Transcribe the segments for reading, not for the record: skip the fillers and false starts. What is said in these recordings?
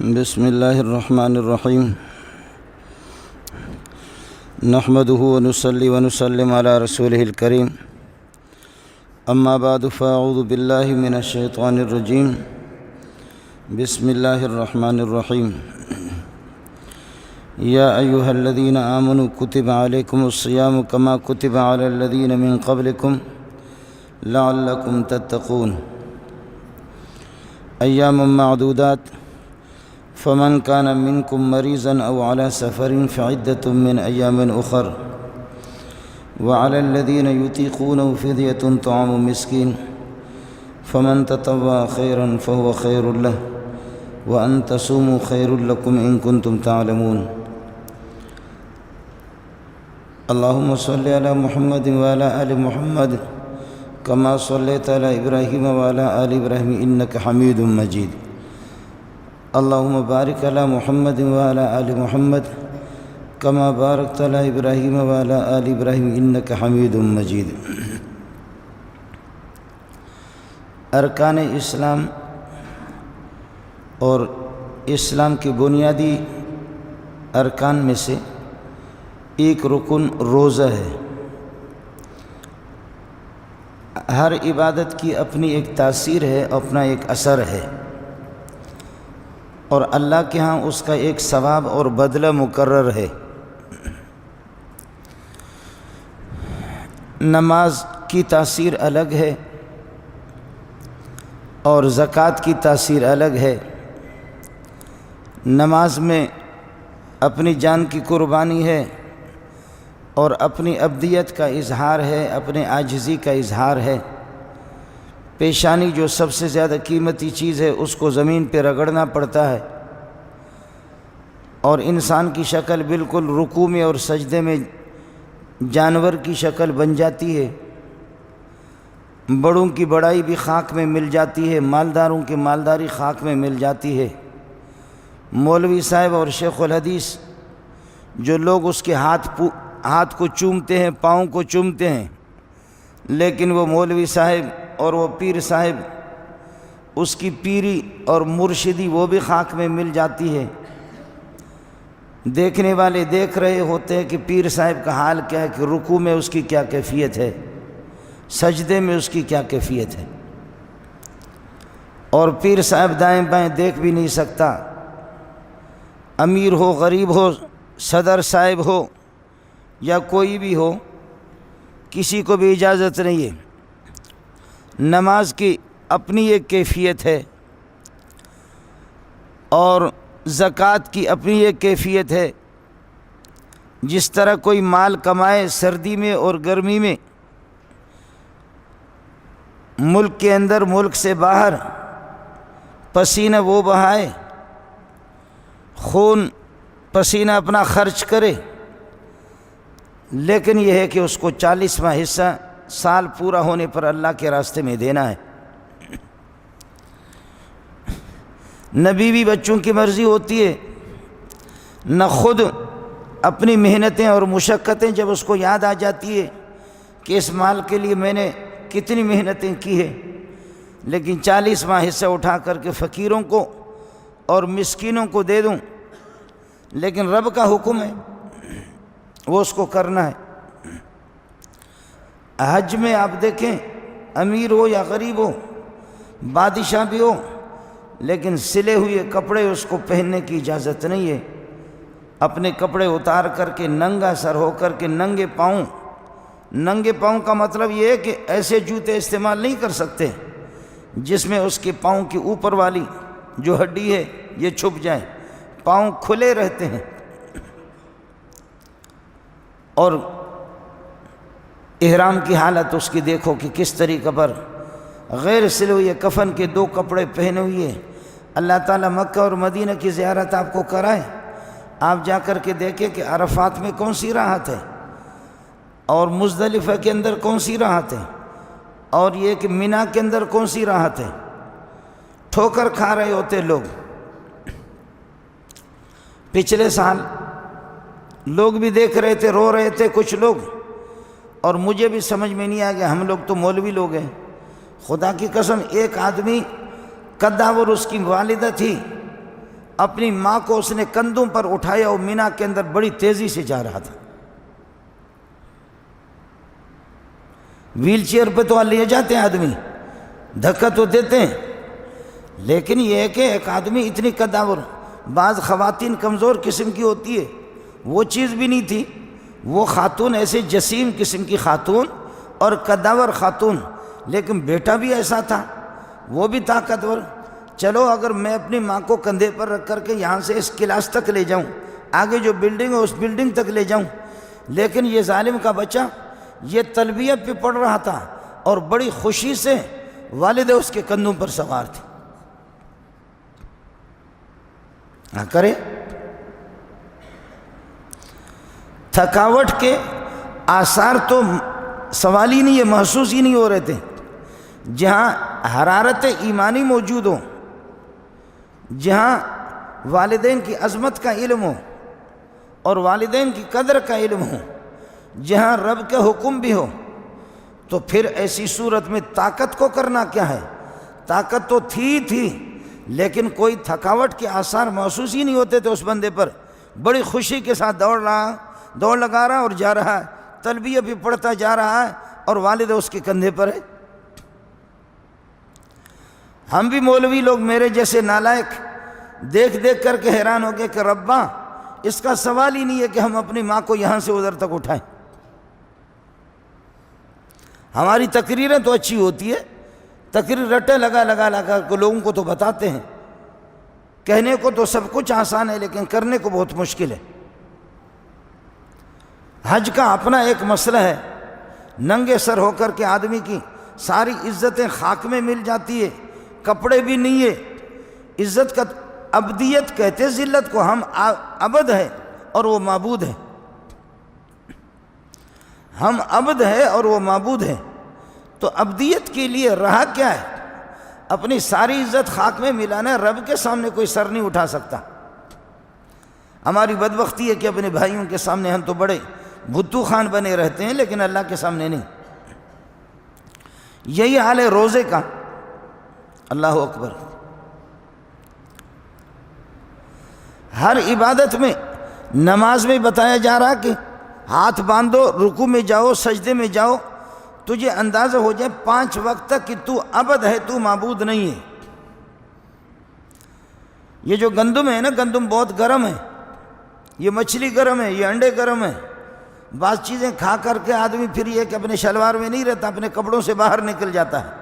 بسم اللہ الرحمن الرحیم نحمدہ ونصلی ونسلم علی رسولہ الکریم اما بعد فاعوذ باللہ من الشیطان الرجیم بسم اللہ الرحمن الرحیم یا ایہا الذین آمنوا کتب علیکم الصیام کما کتب علی الذین من قبلکم لعلکم تتقون ایام معدودات فمن كان منكم مريضا أو على سفر فعدة من أيام أخر وعلى الذين يطيقونه فدية طعام مسكين فمن تطوع خيرا فهو خير له وأن تصوموا خير لكم إن كنتم تعلمون اللهم صل على محمد وعلى آل محمد كما صليت على إبراهيم وعلى آل إبراهيم إنك حميد مجيد اللهم بارك على محمد وعلى آل محمد كما باركت على إبراهيم وعلى آل إبراهيم إنك حميد مجيد۔ ارکان اسلام اور اسلام کے بنیادی ارکان میں سے ایک رکن روزہ ہے۔ ہر عبادت کی اپنی ایک تاثیر ہے، اپنا ایک اثر ہے، اور اللہ کے ہاں اس کا ایک ثواب اور بدلہ مقرر ہے۔ نماز کی تاثیر الگ ہے اور زکوٰۃ کی تاثیر الگ ہے۔ نماز میں اپنی جان کی قربانی ہے اور اپنی عبدیت کا اظہار ہے، اپنے عاجزی کا اظہار ہے۔ پیشانی جو سب سے زیادہ قیمتی چیز ہے اس کو زمین پہ رگڑنا پڑتا ہے، اور انسان کی شکل بالکل رکوع میں اور سجدے میں جانور کی شکل بن جاتی ہے۔ بڑوں کی بڑائی بھی خاک میں مل جاتی ہے، مالداروں کی مالداری خاک میں مل جاتی ہے۔ مولوی صاحب اور شیخ الحدیث جو لوگ اس کے ہاتھ کو چومتے ہیں، پاؤں کو چومتے ہیں، لیکن وہ مولوی صاحب اور وہ پیر صاحب، اس کی پیری اور مرشدی وہ بھی خاک میں مل جاتی ہے۔ دیکھنے والے دیکھ رہے ہوتے ہیں کہ پیر صاحب کا حال کیا ہے، کہ رکوع میں اس کی کیا کیفیت ہے، سجدے میں اس کی کیا کیفیت ہے، اور پیر صاحب دائیں بائیں دیکھ بھی نہیں سکتا۔ امیر ہو، غریب ہو، صدر صاحب ہو یا کوئی بھی ہو، کسی کو بھی اجازت نہیں ہے۔ نماز کی اپنی ایک کیفیت ہے اور زکوٰۃ کی اپنی ایک کیفیت ہے۔ جس طرح کوئی مال کمائے سردی میں اور گرمی میں، ملک کے اندر ملک سے باہر، پسینہ وہ بہائے، خون پسینہ اپنا خرچ کرے، لیکن یہ ہے کہ اس کو 40واں حصہ سال پورا ہونے پر اللہ کے راستے میں دینا ہے۔ نہ بیوی بچوں کی مرضی ہوتی ہے، نہ خود اپنی محنتیں اور مشقتیں جب اس کو یاد آ جاتی ہے کہ اس مال کے لیے میں نے کتنی محنتیں کی ہیں، لیکن 40واں حصہ اٹھا کر کے فقیروں کو اور مسکینوں کو دے دوں، لیکن رب کا حکم ہے، وہ اس کو کرنا ہے۔ حج میں آپ دیکھیں، امیر ہو یا غریب ہو، بادشاہ بھی ہو، لیکن سلے ہوئے کپڑے اس کو پہننے کی اجازت نہیں ہے۔ اپنے کپڑے اتار کر کے ننگا سر ہو کر کے ننگے پاؤں کا مطلب یہ ہے کہ ایسے جوتے استعمال نہیں کر سکتے جس میں اس کے پاؤں کی اوپر والی جو ہڈی ہے یہ چھپ جائے، پاؤں کھلے رہتے ہیں۔ اور احرام کی حالت اس کی دیکھو کہ کس طریقے پر غیر سلے ہوئے کفن کے 2 کپڑے پہنے ہوئے۔ اللہ تعالیٰ مکہ اور مدینہ کی زیارت آپ کو کرائے، آپ جا کر کے دیکھیں کہ عرفات میں کون سی راحت ہے، اور مزدلفہ کے اندر کون سی راحت ہے، اور یہ کہ منی کے اندر کون سی راحت ہے۔ ٹھوکر کھا رہے ہوتے لوگ۔ پچھلے سال لوگ بھی دیکھ رہے تھے، رو رہے تھے کچھ لوگ، اور مجھے بھی سمجھ میں نہیں آ گیا، ہم لوگ تو مولوی لوگ ہیں۔ خدا کی قسم، ایک آدمی قداور اس کی والدہ تھی، اپنی ماں کو اس نے کندھوں پر اٹھایا اور مینا کے اندر بڑی تیزی سے جا رہا تھا۔ ویل چیئر پہ تو لے جاتے ہیں آدمی، دھکا تو دیتے ہیں، لیکن یہ ہے کہ ایک آدمی اتنی قداور، بعض خواتین کمزور قسم کی ہوتی ہے، وہ چیز بھی نہیں تھی، وہ خاتون ایسے جسیم قسم کی خاتون اور قداور خاتون، لیکن بیٹا بھی ایسا تھا، وہ بھی طاقتور۔ چلو اگر میں اپنی ماں کو کندھے پر رکھ کر کے یہاں سے اس کلاس تک لے جاؤں، آگے جو بلڈنگ ہے اس بلڈنگ تک لے جاؤں، لیکن یہ ظالم کا بچہ یہ تلبیہ پہ پڑھ رہا تھا اور بڑی خوشی سے والدہ اس کے کندھوں پر سوار تھی۔ نہ کرے، تھکاوٹ کے آثار تو سوال ہی نہیں ہے، محسوس ہی نہیں ہو رہے تھے۔ جہاں حرارت ایمانی موجود ہو، جہاں والدین کی عظمت کا علم ہو اور والدین کی قدر کا علم ہو، جہاں رب کے حکم بھی ہو، تو پھر ایسی صورت میں طاقت کو کرنا کیا ہے؟ طاقت تو تھی لیکن کوئی تھکاوٹ کے آثار محسوس ہی نہیں ہوتے تھے اس بندے پر۔ بڑی خوشی کے ساتھ دوڑ لگا رہا اور جا رہا ہے، تلبیہ بھی پڑھتا جا رہا ہے اور والدہ اس کے کندھے پر ہے۔ ہم بھی مولوی لوگ میرے جیسے نالائق دیکھ کر کے حیران ہو گئے کہ ربا اس کا سوال ہی نہیں ہے کہ ہم اپنی ماں کو یہاں سے ادھر تک اٹھائیں۔ ہماری تقریریں تو اچھی ہوتی ہے، تقریر رٹے لگا کے لوگوں کو تو بتاتے ہیں، کہنے کو تو سب کچھ آسان ہے لیکن کرنے کو بہت مشکل ہے۔ حج کا اپنا ایک مسئلہ ہے، ننگے سر ہو کر کے آدمی کی ساری عزتیں خاک میں مل جاتی ہے، کپڑے بھی نہیں ہے، عزت کا عبدیت کہتے ذلت کو، ہم عبد ہے اور وہ معبود ہے، ہم عبد ہے اور وہ معبود ہے، تو عبدیت کے لیے رہا کیا ہے؟ اپنی ساری عزت خاک میں ملانا ہے، رب کے سامنے کوئی سر نہیں اٹھا سکتا۔ ہماری بدبختی ہے کہ اپنے بھائیوں کے سامنے ہم تو بڑے بھتو خان بنے رہتے ہیں لیکن اللہ کے سامنے نہیں۔ یہی حال ہے روزے کا۔ اللہ اکبر۔ ہر عبادت میں، نماز میں بتایا جا رہا کہ ہاتھ باندھو، رکوع میں جاؤ، سجدے میں جاؤ، تجھے اندازہ ہو جائے 5 وقت تک کہ تو عبد ہے، تو معبود نہیں ہے۔ یہ جو گندم ہے نا، گندم بہت گرم ہے، یہ مچھلی گرم ہے، یہ انڈے گرم ہے، بعض چیزیں کھا کر کے آدمی پھر یہ کہ اپنے شلوار میں نہیں رہتا، اپنے کپڑوں سے باہر نکل جاتا ہے۔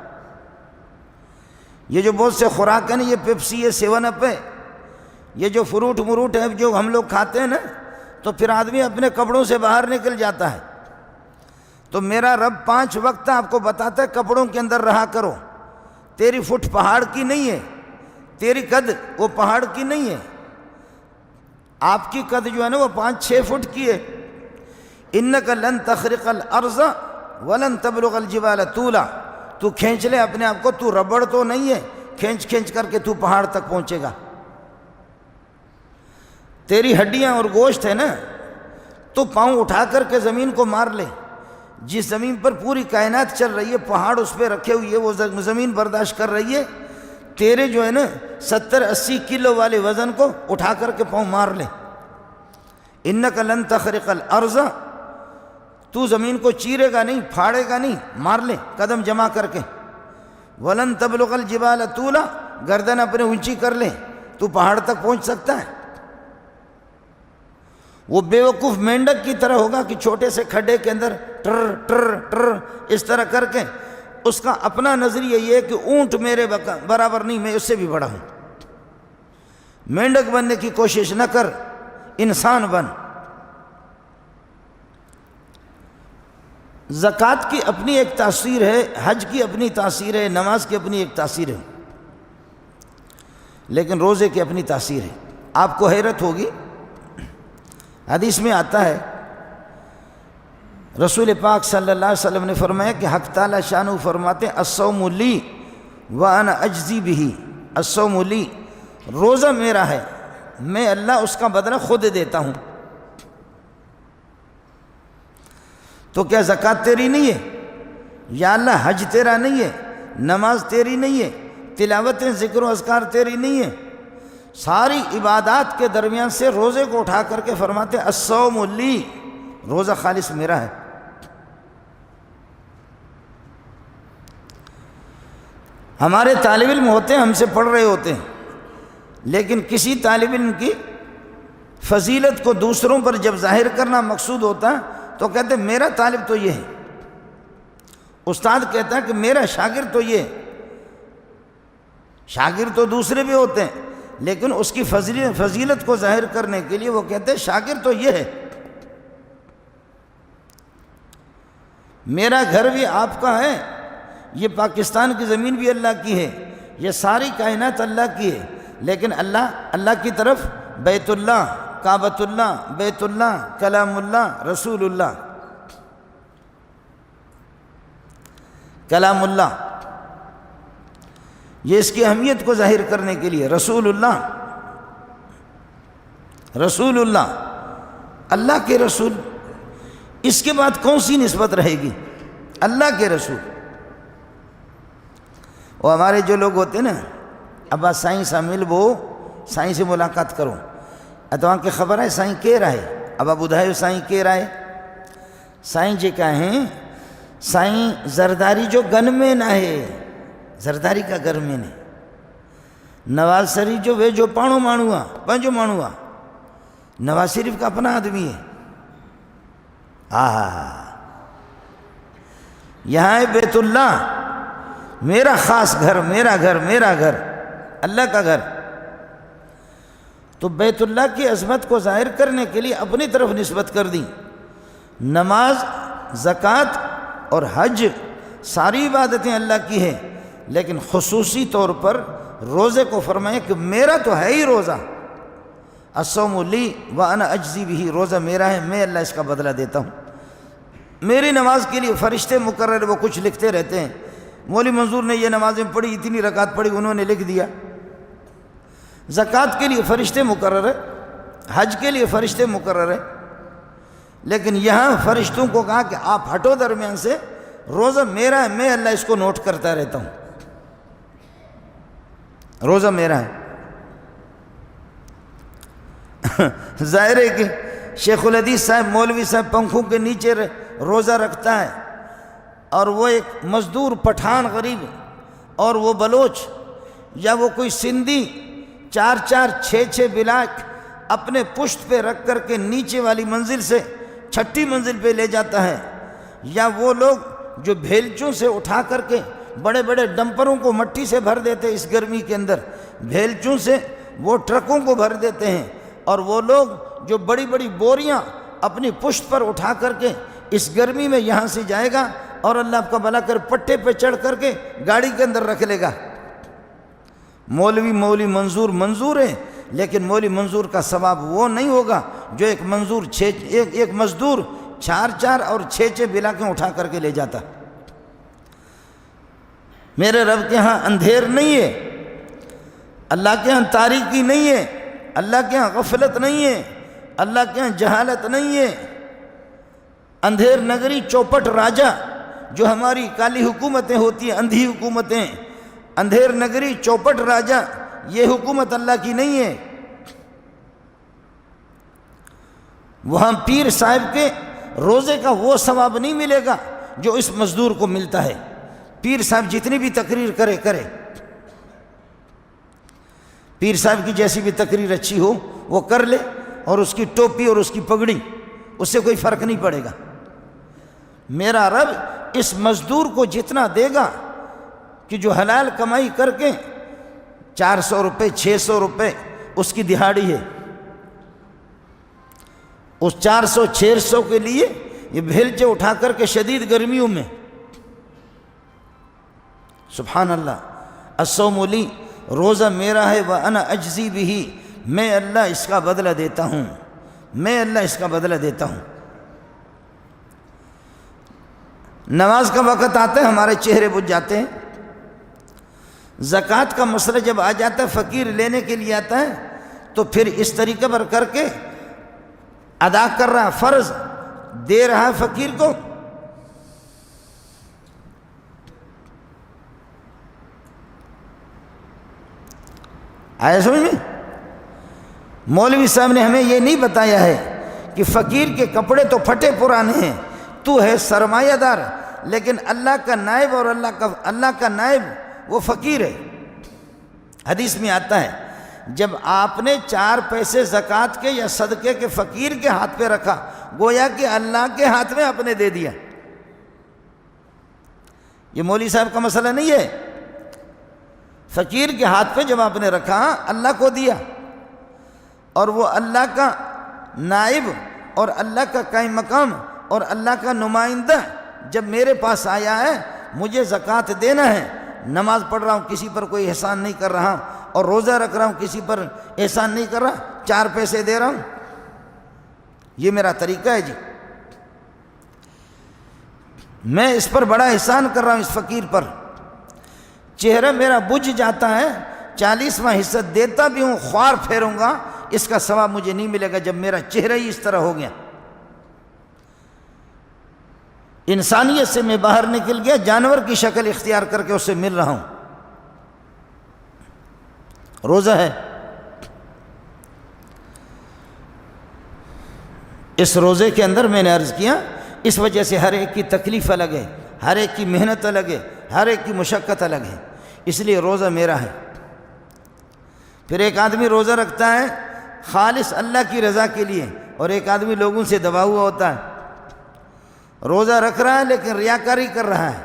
یہ جو بہت سے خوراک ہیں نا، یہ پیپسی ہے، 7 اپ ہے، یہ جو فروٹ مروٹ ہے جو ہم لوگ کھاتے ہیں نا، تو پھر آدمی اپنے کپڑوں سے باہر نکل جاتا ہے۔ تو میرا رب 5 وقت آپ کو بتاتا ہے کپڑوں کے اندر رہا کرو۔ تیری فٹ پہاڑ کی نہیں ہے، تیری قد وہ پہاڑ کی نہیں ہے، آپ کی قد جو ہے نا وہ 5-6 فٹ کی ہے۔ انک لن تخرق الارض ولن تبلغ الجبال طولا، تو کھینچ لے اپنے آپ کو، تو ربڑ تو نہیں ہے کھینچ کر کے تو پہاڑ تک پہنچے گا۔ تیری ہڈیاں اور گوشت ہے نا، تو پاؤں اٹھا کر کے زمین کو مار لے، جس زمین پر پوری کائنات چل رہی ہے، پہاڑ اس پہ رکھے ہوئے، وہ زمین برداشت کر رہی ہے، تیرے جو ہے نا 70-80 کلو والے وزن کو اٹھا کر کے پاؤں مار لے۔ انک لن تخرق الارض، تو زمین کو چیرے گا نہیں، پھاڑے گا نہیں، مار لے قدم جمع کر کے۔ ولن تبلغ الجبال طولا، گردن اپنے اونچی کر لے، تو پہاڑ تک پہنچ سکتا ہے۔ وہ بیوقوف مینڈک کی طرح ہوگا کہ چھوٹے سے کھڈے کے اندر ٹر ٹر ٹر اس طرح کر کے، اس کا اپنا نظریہ یہ ہے کہ اونٹ میرے برابر نہیں، میں اس سے بھی بڑا ہوں۔ مینڈک بننے کی کوشش نہ کر، انسان بن۔ زکوٰۃ کی اپنی ایک تاثیر ہے، حج کی اپنی تاثیر ہے، نماز کی اپنی ایک تاثیر ہے، لیکن روزے کی اپنی تاثیر ہے۔ آپ کو حیرت ہوگی، حدیث میں آتا ہے، رسول پاک صلی اللہ علیہ وسلم نے فرمایا کہ حق تعالی شانہ فرماتے ہیں الصوم لی وانا اجزی بہ، الصوم لی، روزہ میرا ہے، میں اللہ اس کا بدلہ خود دیتا ہوں۔ تو کیا زکوٰۃ تیری نہیں ہے؟ یا اللہ حج تیرا نہیں ہے؟ نماز تیری نہیں ہے؟ تلاوتیں ذکر و اذکار تیری نہیں ہے؟ ساری عبادات کے درمیان سے روزے کو اٹھا کر کے فرماتے ہیں الصوم لی، روزہ خالص میرا ہے۔ ہمارے طالب علم ہوتے ہیں، ہم سے پڑھ رہے ہوتے ہیں، لیکن کسی طالب علم کی فضیلت کو دوسروں پر جب ظاہر کرنا مقصود ہوتا ہے تو کہتے ہیں میرا طالب تو یہ ہے، استاد کہتا ہے کہ میرا شاگرد تو یہ ہے۔ شاگرد تو دوسرے بھی ہوتے ہیں، لیکن اس کی فضیلت کو ظاہر کرنے کے لیے وہ کہتے ہیں شاگرد تو یہ ہے۔ میرا گھر بھی آپ کا ہے، یہ پاکستان کی زمین بھی اللہ کی ہے، یہ ساری کائنات اللہ کی ہے، لیکن اللہ کی طرف بیت اللہ، کعبۃ اللہ، بیت اللہ، کلام اللہ، رسول اللہ، کلام اللہ، یہ اس کی اہمیت کو ظاہر کرنے کے لیے رسول اللہ، رسول اللہ، اللہ کے رسول، اس کے بعد کون سی نسبت رہے گی؟ اللہ کے رسول۔ وہ ہمارے جو لوگ ہوتے ہیں نا، ابا سائیں سا ملبو، سائیں سے ملاقات کرو، اتواں کی خبر ہے سائیں کہہ رہا ہے، ابا بدھائیو سائیں کہہ رہا ہے، سائیں جی کہیں سائیں زرداری جو گن میں نہ ہے، زرداری کا گھر میں نے، نواز شریف جو وہ جو پانو مانوا پنجو مانوا، نواز شریف کا اپنا آدمی ہے۔ یہاں ہے بیت اللہ، میرا خاص گھر، میرا گھر، میرا گھر، اللہ کا گھر۔ تو بیت اللہ کی عظمت کو ظاہر کرنے کے لیے اپنی طرف نسبت کر دی۔ نماز، زکوٰۃ اور حج ساری عبادتیں اللہ کی ہیں، لیکن خصوصی طور پر روزے کو فرمایا کہ میرا تو ہے ہی روزہ، الصوم لی وانا اجزی بہ، روزہ میرا ہے، میں اللہ اس کا بدلہ دیتا ہوں۔ میری نماز کے لیے فرشتے مقرر، وہ کچھ لکھتے رہتے ہیں، مولوی منظور نے یہ نمازیں پڑھی، اتنی رکعت پڑھی، انہوں نے لکھ دیا۔ زکوٰۃ کے لیے فرشتے مقرر ہے، حج کے لیے فرشتے مقرر ہے، لیکن یہاں فرشتوں کو کہا کہ آپ ہٹو درمیان سے، روزہ میرا ہے، میں اللہ اس کو نوٹ کرتا رہتا ہوں، روزہ میرا ہے۔ ظاہر ہے کہ شیخ الحدیث صاحب، مولوی صاحب پنکھوں کے نیچے روزہ رکھتا ہے، اور وہ ایک مزدور پٹھان غریب اور وہ بلوچ یا وہ کوئی سندھی 4 6 بلاک اپنے پشت پہ رکھ کر کے نیچے والی منزل سے چھٹی منزل پہ لے جاتا ہے، یا وہ لوگ جو بھیلچوں سے اٹھا کر کے بڑے بڑے ڈمپروں کو مٹی سے بھر دیتے، اس گرمی کے اندر بھیلچوں سے وہ ٹرکوں کو بھر دیتے ہیں، اور وہ لوگ جو بڑی بڑی بوریاں اپنی پشت پر اٹھا کر کے اس گرمی میں یہاں سے جائے گا، اور اللہ آپ کا بھلا کر پٹے پہ چڑھ کر کے گاڑی کے اندر رکھ لے گا۔ مولوی منظور ہے، لیکن مولوی منظور کا ثواب وہ نہیں ہوگا جو ایک مزدور 4 اور 6 بلاکیں اٹھا کر کے لے جاتا۔ میرے رب کے ہاں اندھیر نہیں ہے، اللہ کے ہاں تاریکی نہیں ہے، اللہ کے ہاں غفلت نہیں ہے، اللہ کے ہاں جہالت نہیں ہے۔ اندھیر نگری چوپٹ راجہ، جو ہماری کالی حکومتیں ہوتی ہیں، اندھی حکومتیں، اندھیر نگری چوپٹ راجہ، یہ حکومت اللہ کی نہیں ہے۔ وہاں پیر صاحب کے روزے کا وہ ثواب نہیں ملے گا جو اس مزدور کو ملتا ہے۔ پیر صاحب جتنی بھی تقریر کرے، پیر صاحب کی جیسی بھی تقریر اچھی ہو وہ کر لے، اور اس کی ٹوپی اور اس کی پگڑی، اس سے کوئی فرق نہیں پڑے گا۔ میرا رب اس مزدور کو جتنا دے گا کہ جو حلال کمائی کر کے 400 روپے 600 روپے اس کی دہاڑی ہے، اس 400 600 کے لیے یہ بھیلچے اٹھا کر کے شدید گرمیوں میں، سبحان اللہ، الصوم لی، روزہ میرا ہے، وانا اجزی بہ، میں اللہ اس کا بدلہ دیتا ہوں، میں اللہ اس کا بدلہ دیتا ہوں۔ نماز کا وقت آتا ہے، ہمارے چہرے بجھ جاتے ہیں۔ زکوٰۃ کا مسئلہ جب آ جاتا ہے، فقیر لینے کے لیے آتا ہے، تو پھر اس طریقے پر کر کے ادا کر رہا ہے، فرض دے رہا ہے فقیر کو۔ آیا سمجھ میں؟ مولوی صاحب نے ہمیں یہ نہیں بتایا ہے کہ فقیر کے کپڑے تو پھٹے پرانے ہیں، تو ہے سرمایہ دار، لیکن اللہ کا نائب اور اللہ کا نائب وہ فقیر ہے۔ حدیث میں آتا ہے جب آپ نے 4 پیسے زکوٰۃ کے یا صدقے کے فقیر کے ہاتھ پہ رکھا، گویا کہ اللہ کے ہاتھ میں آپ نے دے دیا۔ یہ مولوی صاحب کا مسئلہ نہیں ہے، فقیر کے ہاتھ پہ جب آپ نے رکھا اللہ کو دیا، اور وہ اللہ کا نائب اور اللہ کا قائم مقام اور اللہ کا نمائندہ جب میرے پاس آیا ہے، مجھے زکوٰۃ دینا ہے، نماز پڑھ رہا ہوں، کسی پر کوئی احسان نہیں کر رہا، اور روزہ رکھ رہا ہوں، کسی پر احسان نہیں کر رہا، 4 پیسے دے رہا ہوں، یہ میرا طریقہ ہے جی، میں اس پر بڑا احسان کر رہا ہوں، اس فقیر پر، چہرہ میرا بجھ جاتا ہے، 40واں حصہ دیتا بھی ہوں، خوار پھیروں گا، اس کا ثواب مجھے نہیں ملے گا جب میرا چہرہ ہی اس طرح ہو گیا۔ انسانیت سے میں باہر نکل گیا، جانور کی شکل اختیار کر کے اس سے مل رہا ہوں۔ روزہ ہے، اس روزے کے اندر میں نے عرض کیا، اس وجہ سے ہر ایک کی تکلیف الگ ہے، ہر ایک کی محنت الگ ہے، ہر ایک کی مشقت الگ ہے، اس لیے روزہ میرا ہے۔ پھر ایک آدمی روزہ رکھتا ہے خالص اللہ کی رضا کے لیے، اور ایک آدمی لوگوں سے دبا ہوا ہوتا ہے، روزہ رکھ رہا ہے لیکن ریاکاری کر رہا ہے،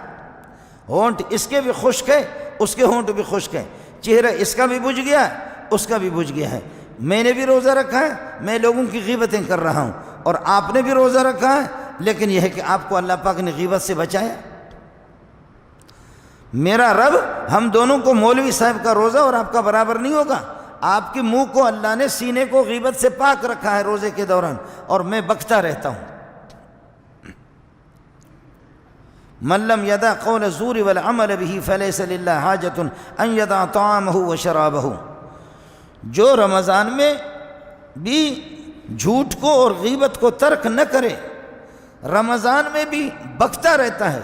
ہونٹ اس کے بھی خشک ہے، اس کے ہونٹ بھی خشک ہے، چہرہ اس کا بھی بجھ گیا، اس کا بھی بجھ گیا ہے۔ میں نے بھی روزہ رکھا ہے، میں لوگوں کی غیبتیں کر رہا ہوں، اور آپ نے بھی روزہ رکھا ہے، لیکن یہ ہے کہ آپ کو اللہ پاک نے غیبت سے بچایا۔ میرا رب ہم دونوں کو، مولوی صاحب کا روزہ اور آپ کا برابر نہیں ہوگا، آپ کے منہ کو اللہ نے، سینے کو غیبت سے پاک رکھا ہے روزے کے دوران، اور میں بکتا رہتا ہوں۔ من لم یدع قول الزور والعمل به فلیس للہ حاجۃ ان یدع طعامہ وشرابہ، جو رمضان میں بھی جھوٹ کو اور غیبت کو ترک نہ کرے، رمضان میں بھی بکتا رہتا ہے۔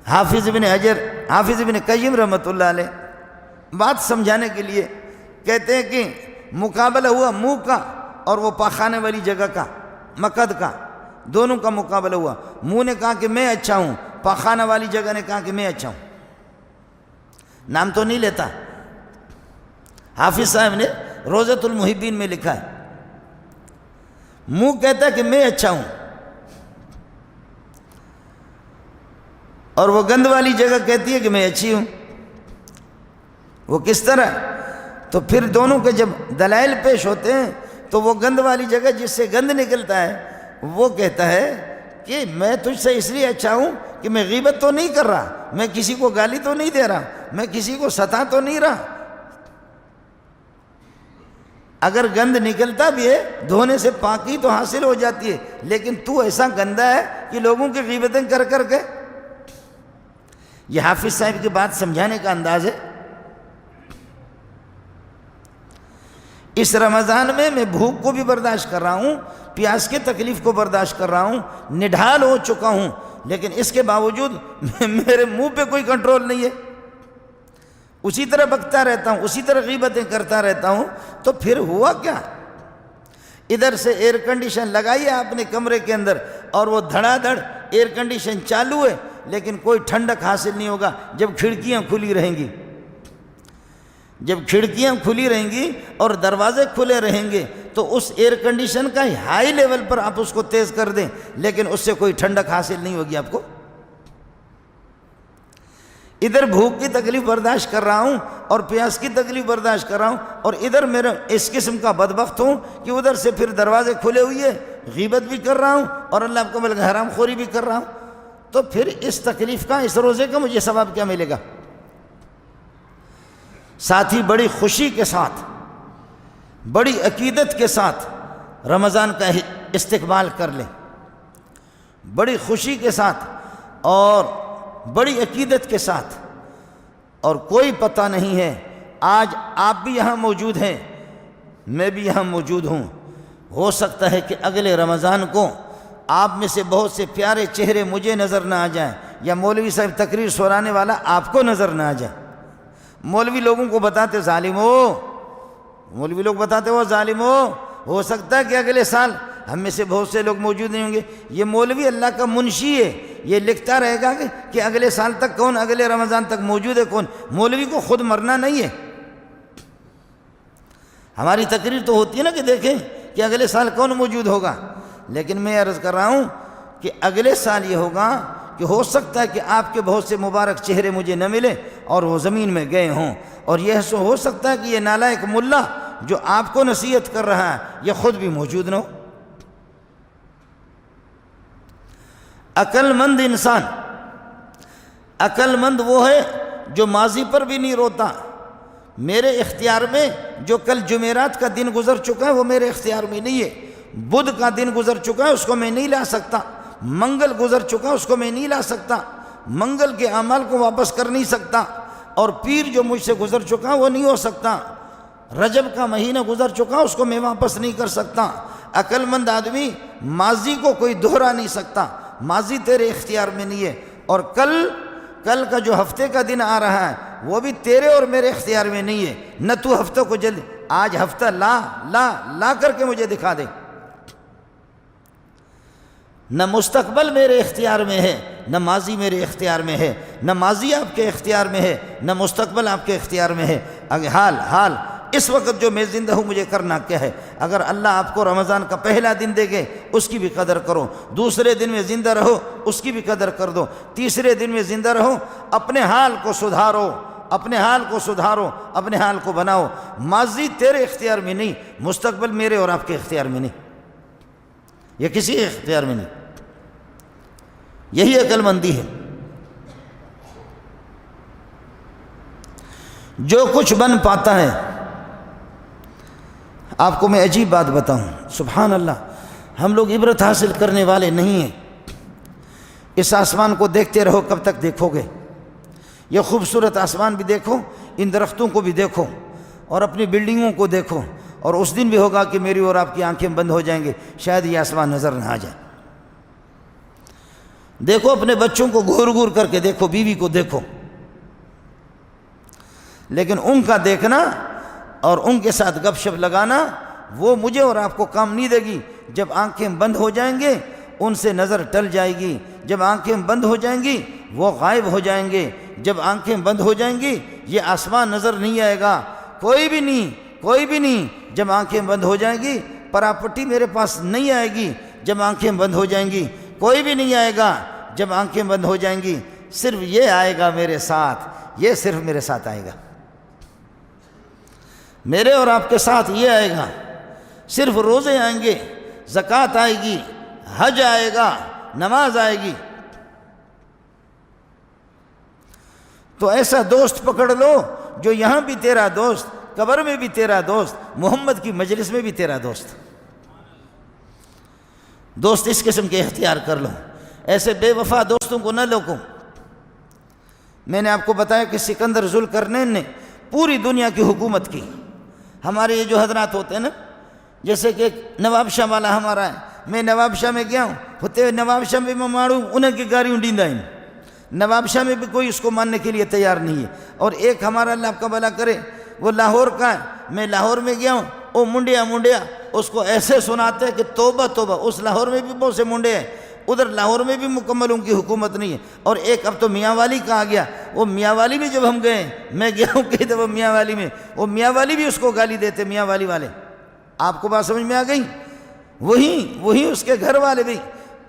حافظ ابن قیم رحمۃ اللہ علیہ بات سمجھانے کے لیے کہتے ہیں کہ مقابلہ ہوا منہ کا اور وہ پاخانے والی جگہ کا، مقد کا، دونوں کا مقابلہ ہوا۔ منہ نے کہا کہ میں اچھا ہوں، پاخانہ والی جگہ نے کہا کہ میں اچھا ہوں۔ نام تو نہیں لیتا، حافظ صاحب نے روضۃ المحبین میں لکھا ہے، منہ کہتا ہے کہ میں اچھا ہوں، اور وہ گند والی جگہ کہتی ہے کہ میں اچھی ہوں۔ وہ کس طرح؟ تو پھر دونوں کے جب دلائل پیش ہوتے ہیں تو وہ گند والی جگہ جس سے گند نکلتا ہے وہ کہتا ہے کہ میں تجھ سے اس لیے اچھا ہوں کہ میں غیبت تو نہیں کر رہا، میں کسی کو گالی تو نہیں دے رہا، میں کسی کو ستا تو نہیں رہا۔ اگر گند نکلتا بھی ہے دھونے سے پاکی تو حاصل ہو جاتی ہے، لیکن تو ایسا گندا ہے کہ لوگوں کی غیبتیں کر کر کے۔ یہ حافظ صاحب کی بات سمجھانے کا انداز ہے۔ اس رمضان میں بھوک کو بھی برداشت کر رہا ہوں، پیاس کی تکلیف کو برداشت کر رہا ہوں، نڈھال ہو چکا ہوں، لیکن اس کے باوجود میرے منہ پہ کوئی کنٹرول نہیں ہے، اسی طرح بکتا رہتا ہوں، اسی طرح غیبتیں کرتا رہتا ہوں۔ تو پھر ہوا کیا؟ ادھر سے ایئر کنڈیشن لگائی آپ نے کمرے کے اندر، اور وہ دھڑا دھڑ ایئر کنڈیشن چالو ہے، لیکن کوئی ٹھنڈک حاصل نہیں ہوگا جب کھڑکیاں کھلی رہیں گی۔ جب کھڑکیاں کھلی رہیں گی اور دروازے کھلے رہیں گے تو اس ایئر کنڈیشن کا ہائی لیول پر آپ اس کو تیز کر دیں، لیکن اس سے کوئی ٹھنڈک حاصل نہیں ہوگی آپ کو۔ ادھر بھوک کی تکلیف برداشت کر رہا ہوں اور پیاس کی تکلیف برداشت کر رہا ہوں، اور ادھر میرا اس قسم کا بدبخت ہوں کہ ادھر سے پھر دروازے کھلے ہوئے، غیبت بھی کر رہا ہوں اور اللہ کو بلکہ حرام خوری بھی کر رہا ہوں۔ تو پھر اس تکلیف کا، اس روزے کا مجھے ثواب کیا ملے گا؟ ساتھی بڑی خوشی کے ساتھ، بڑی عقیدت کے ساتھ رمضان کا استقبال کر لیں، بڑی خوشی کے ساتھ اور بڑی عقیدت کے ساتھ۔ اور کوئی پتہ نہیں ہے، آج آپ بھی یہاں موجود ہیں، میں بھی یہاں موجود ہوں، ہو سکتا ہے کہ اگلے رمضان کو آپ میں سے بہت سے پیارے چہرے مجھے نظر نہ آ جائیں، یا مولوی صاحب تقریر سنانے والا آپ کو نظر نہ آ جائے۔ مولوی لوگوں کو بتاتے ظالم ہو، مولوی لوگ بتاتے ہو ظالم ہو سکتا ہے کہ اگلے سال ہم میں سے بہت سے لوگ موجود نہیں ہوں گے۔ یہ مولوی اللہ کا منشی ہے، یہ لکھتا رہے گا کہ اگلے سال تک کون، اگلے رمضان تک موجود ہے کون۔ مولوی کو خود مرنا نہیں ہے۔ ہماری تقریر تو ہوتی ہے نا کہ دیکھیں کہ اگلے سال کون موجود ہوگا، لیکن میں عرض کر رہا ہوں کہ اگلے سال یہ ہوگا کہ ہو سکتا ہے کہ آپ کے بہت سے مبارک چہرے مجھے نہ ملے اور وہ زمین میں گئے ہوں، اور یہ ہو سکتا ہے کہ یہ نالائق ملا جو آپ کو نصیحت کر رہا ہے یہ خود بھی موجود نہ ہو۔ عقل مند انسان، عقل مند وہ ہے جو ماضی پر بھی نہیں روتا۔ میرے اختیار میں جو کل جمعرات کا دن گزر چکا ہے وہ میرے اختیار میں نہیں ہے، بدھ کا دن گزر چکا ہے اس کو میں نہیں لا سکتا، منگل گزر چکا ہے اس کو میں نہیں لا سکتا، منگل کے اعمال کو واپس کر نہیں سکتا، اور پیر جو مجھ سے گزر چکا وہ نہیں ہو سکتا، رجب کا مہینہ گزر چکا اس کو میں واپس نہیں کر سکتا۔ عقل مند آدمی ماضی کو کوئی دہرا نہیں سکتا، ماضی تیرے اختیار میں نہیں ہے، اور کل کا جو ہفتے کا دن آ رہا ہے وہ بھی تیرے اور میرے اختیار میں نہیں ہے۔ نہ تو ہفتہ کو جلد آج ہفتہ لا کر کے مجھے دکھا دے۔ نہ مستقبل میرے اختیار میں ہے، نہ ماضی میرے اختیار میں ہے، نہ ماضی آپ کے اختیار میں ہے، نہ مستقبل آپ کے اختیار میں ہے۔ اگر حال اس وقت جو میں زندہ ہوں مجھے کرنا کیا ہے؟ اگر اللہ آپ کو رمضان کا پہلا دن دے گے اس کی بھی قدر کرو، دوسرے دن میں زندہ رہو اس کی بھی قدر کر دو، تیسرے دن میں زندہ رہو، اپنے حال کو سدھارو، اپنے حال کو سدھارو، اپنے حال کو بناؤ۔ ماضی تیرے اختیار میں نہیں، مستقبل میرے اور آپ کے اختیار میں نہیں، یہ کسی کے اختیار میں نہیں۔ یہی عقل مندی ہے۔ جو کچھ بن پاتا ہے، آپ کو میں عجیب بات بتاؤں، سبحان اللہ، ہم لوگ عبرت حاصل کرنے والے نہیں ہیں۔ اس آسمان کو دیکھتے رہو، کب تک دیکھو گے؟ یہ خوبصورت آسمان بھی دیکھو، ان درختوں کو بھی دیکھو، اور اپنی بلڈنگوں کو دیکھو، اور اس دن بھی ہوگا کہ میری اور آپ کی آنکھیں بند ہو جائیں گے، شاید یہ آسمان نظر نہ آ جائے۔ دیکھو اپنے بچوں کو گھور گھور کر کے دیکھو، بیوی کو دیکھو، لیکن ان کا دیکھنا اور ان کے ساتھ گپ شپ لگانا وہ مجھے اور آپ کو کام نہیں دے گی۔ جب آنکھیں بند ہو جائیں گے ان سے نظر ٹل جائے گی، جب آنکھیں بند ہو جائیں گی وہ غائب ہو جائیں گے، جب آنکھیں بند ہو جائیں گی یہ آسمان نظر نہیں آئے گا، کوئی بھی نہیں۔ جب آنکھیں بند ہو جائیں گی پراپرٹی میرے پاس نہیں آئے گی، جب آنکھیں بند ہو جائیں گی کوئی بھی نہیں آئے گا، جب آنکھیں بند ہو جائیں گی صرف یہ آئے گا میرے ساتھ، یہ صرف میرے ساتھ آئے گا، میرے اور آپ کے ساتھ یہ آئے گا۔ صرف روزے آئیں گے، زکوٰۃ آئے گی، حج آئے گا، نماز آئے گی۔ تو ایسا دوست پکڑ لو جو یہاں بھی تیرا دوست، قبر میں بھی تیرا دوست، محمد کی مجلس میں بھی تیرا دوست۔ دوست اس قسم کے اختیار کر لو، ایسے بے وفا دوستوں کو نہ لوکو۔ میں نے آپ کو بتایا کہ سکندر ذوالقرنین نے پوری دنیا کی حکومت کی۔ ہمارے یہ جو حضرات ہوتے ہیں نا، جیسے کہ نواب شاہ والا ہمارا ہے، میں نواب شاہ میں گیا ہوں، ہوتے نواب شاہ میں ماروں انہیں کی گاڑی ڈیندا ہی، نواب شاہ میں بھی کوئی اس کو ماننے کے لیے تیار نہیں ہے۔ اور ایک ہمارا اللہ آپ کا بھلا کرے وہ لاہور کا ہے، میں لاہور میں گیا ہوں، وہ منڈیا اس کو ایسے سناتے ہیں کہ توبہ توبہ، اس لاہور میں بھی بہت سے منڈے ہیں، ادھر لاہور میں بھی مکمل ان کی حکومت نہیں ہے۔ اور ایک اب تو میاں والی کا آ گیا، وہ میاں والی میں جب ہم گئے، میں گیا ہوں کئی دفعہ میاں والی میں، وہ میاں والی بھی اس کو گالی دیتے، میاں والی والے، آپ کو بات سمجھ میں آ گئی؟ وہی اس کے گھر والے بھی،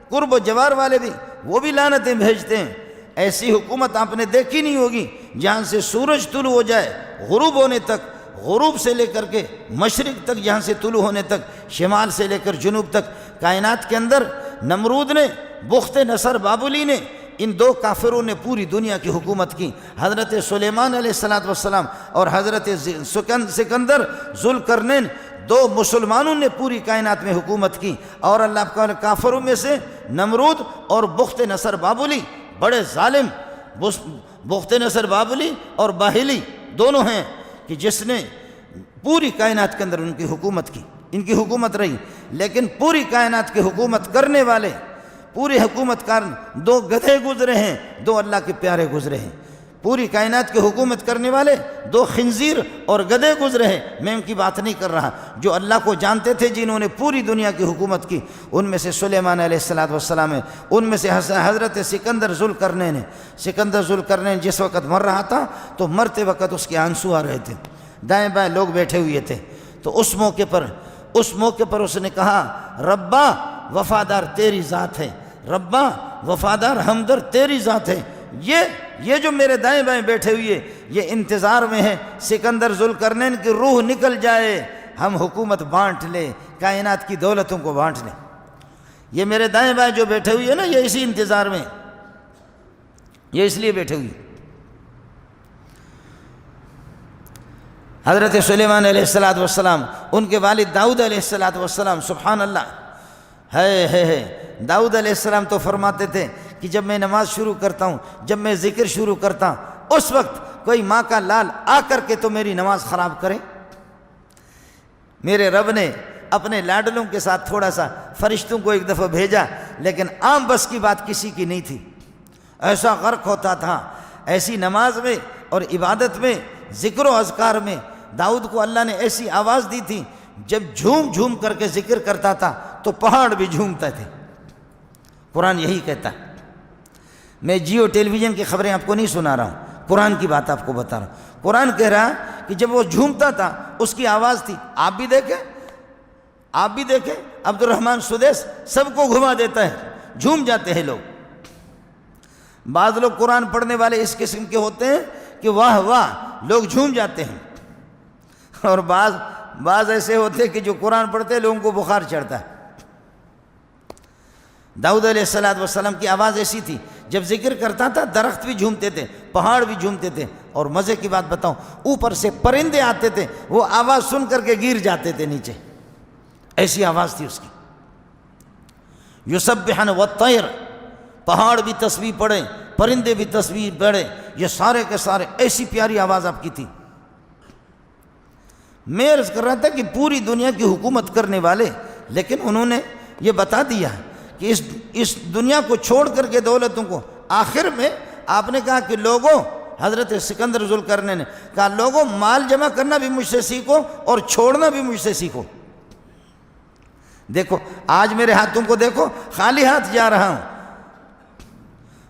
قرب و جوار والے بھی، وہ بھی لعنتیں بھیجتے ہیں۔ ایسی حکومت آپ نے دیکھی نہیں ہوگی جہاں سے سورج طلوع ہو جائے غروب ہونے تک، غروب سے لے کر کے مشرق تک، جہاں سے طلوع ہونے تک، شمال سے لے کر جنوب تک، کائنات کے اندر نمرود نے، بخت نصر بابلی نے، ان دو کافروں نے پوری دنیا کی حکومت کی۔ حضرت سلیمان علیہ السلام اور حضرت سکندر ذوالقرنین، دو مسلمانوں نے پوری کائنات میں حکومت کی۔ اور اللہ کا کافروں میں سے نمرود اور بخت نصر بابلی بڑے ظالم، بخت نصر بابلی اور باہلی دونوں ہیں کہ جس نے پوری کائنات کے اندر ان کی حکومت کی، ان کی حکومت رہی۔ لیکن پوری کائنات کی حکومت کرنے والے، پورے حکومت کار دو گدھے گزرے ہیں، دو اللہ کے پیارے گزرے ہیں۔ پوری کائنات کی حکومت کرنے والے 2 خنزیر اور گدھے گزرے ہیں، میں ان کی بات نہیں کر رہا۔ جو اللہ کو جانتے تھے، جنہوں نے پوری دنیا کی حکومت کی، ان میں سے سلیمان علیہ السلام ہے، ان میں سے حضرت سکندر ذوالقرنین جس وقت مر رہا تھا تو مرتے وقت اس کے آنسو آ رہے تھے، دائیں بائیں لوگ بیٹھے ہوئے تھے، تو اس موقع پر اس نے کہا ربا وفادار تیری ذات ہے، ربا وفادار ہمدرد تیری ذات ہے، یہ جو میرے دائیں بائیں بیٹھے ہوئے یہ انتظار میں ہے سکندر ذوالقرنین کی روح نکل جائے، ہم حکومت بانٹ لیں، کائنات کی دولتوں کو بانٹ لیں۔ یہ میرے دائیں بائیں جو بیٹھے ہوئے نا، یہ اسی انتظار میں، یہ اس لیے بیٹھے ہوئے۔ حضرت سلیمان علیہ السلام، ان کے والد داؤد علیہ السلام، سبحان اللہ، داؤد علیہ السلام تو فرماتے تھے کہ جب میں نماز شروع کرتا ہوں، جب میں ذکر شروع کرتا ہوں، اس وقت کوئی ماں کا لال آ کر کے تو میری نماز خراب کرے۔ میرے رب نے اپنے لاڈلوں کے ساتھ تھوڑا سا فرشتوں کو ایک دفعہ بھیجا، لیکن عام بس کی بات کسی کی نہیں تھی، ایسا غرق ہوتا تھا ایسی نماز میں اور عبادت میں، ذکر و اذکار میں۔ داؤد کو اللہ نے ایسی آواز دی تھی، جب جھوم جھوم کر کے ذکر کرتا تھا تو پہاڑ بھی جھومتے تھے۔ قرآن یہی کہتا ہے، میں جیو ٹیلی ویژن کی خبریں آپ کو نہیں سنا رہا ہوں، قرآن کی بات آپ کو بتا رہا ہوں۔ قرآن کہہ رہا کہ جب وہ جھومتا تھا اس کی آواز تھی، آپ بھی دیکھیں عبد الرحمن سدیس سب کو گھما دیتا ہے، جھوم جاتے ہیں لوگ۔ بعض لوگ قرآن پڑھنے والے اس قسم کے ہوتے ہیں کہ واہ واہ لوگ جھوم جاتے ہیں، اور بعض ایسے ہوتے ہیں کہ جو قرآن پڑھتے ہیں لوگوں کو بخار چڑھتا ہے۔ داؤد علیہ السلام کی آواز ایسی تھی، جب ذکر کرتا تھا درخت بھی جھومتے تھے، پہاڑ بھی جھومتے تھے، اور مزے کی بات بتاؤں، اوپر سے پرندے آتے تھے، وہ آواز سن کر کے گر جاتے تھے نیچے، ایسی آواز تھی اس کی۔ یسبحن والطیر، پہاڑ بھی تسبیح پڑھیں، پرندے بھی تسبیح پڑھیں، یہ سارے کے سارے ایسی پیاری آواز آپ کی تھی۔ میں عرض کر رہا تھا کہ پوری دنیا کی حکومت کرنے والے، لیکن انہوں نے یہ بتا دیا کہ اس دنیا کو چھوڑ کر کے دولتوں کو، آخر میں آپ نے کہا کہ لوگوں، حضرت سکندر ذوالقرنین نے کہا لوگوں مال جمع کرنا بھی مجھ سے سیکھو اور چھوڑنا بھی مجھ سے سیکھو۔ دیکھو آج میرے ہاتھوں کو دیکھو، خالی ہاتھ جا رہا ہوں،